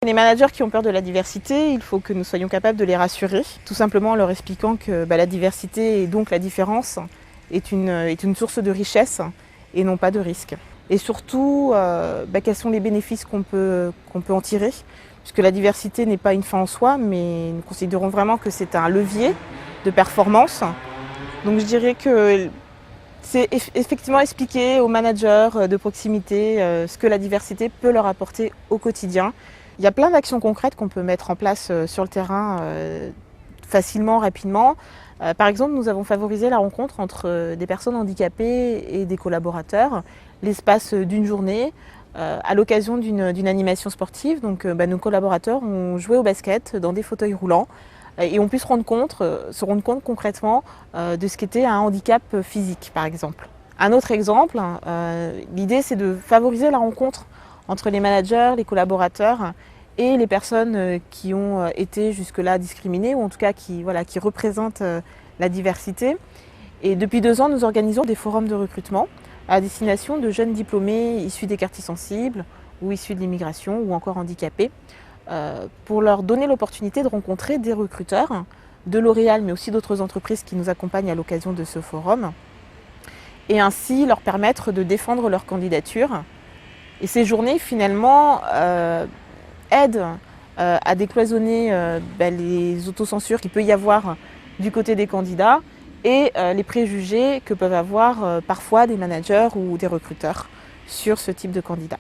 Les managers qui ont peur de la diversité, il faut que nous soyons capables de les rassurer, tout simplement en leur expliquant que la diversité et donc la différence est une source de richesse et non pas de risque. Et surtout, quels sont les bénéfices qu'on peut en tirer, puisque la diversité n'est pas une fin en soi, mais nous considérons vraiment que c'est un levier de performance. Donc je dirais que c'est effectivement expliquer aux managers de proximité ce que la diversité peut leur apporter au quotidien. Il y a plein d'actions concrètes qu'on peut mettre en place sur le terrain facilement, rapidement. Par exemple, nous avons favorisé la rencontre entre des personnes handicapées et des collaborateurs, l'espace d'une journée, à l'occasion d'une animation sportive. Donc nos collaborateurs ont joué au basket dans des fauteuils roulants et ont pu se rendre compte concrètement de ce qu'était un handicap physique, par exemple. Un autre exemple, l'idée c'est de favoriser la rencontre entre les managers, les collaborateurs et les personnes qui ont été jusque-là discriminées, ou en tout cas qui représentent la diversité. Et depuis 2 ans, nous organisons des forums de recrutement à destination de jeunes diplômés issus des quartiers sensibles ou issus de l'immigration ou encore handicapés, pour leur donner l'opportunité de rencontrer des recruteurs de L'Oréal, mais aussi d'autres entreprises qui nous accompagnent à l'occasion de ce forum, et ainsi leur permettre de défendre leur candidature. Et ces journées, finalement, aident à décloisonner les autocensures qu'il peut y avoir du côté des candidats et les préjugés que peuvent avoir parfois des managers ou des recruteurs sur ce type de candidats.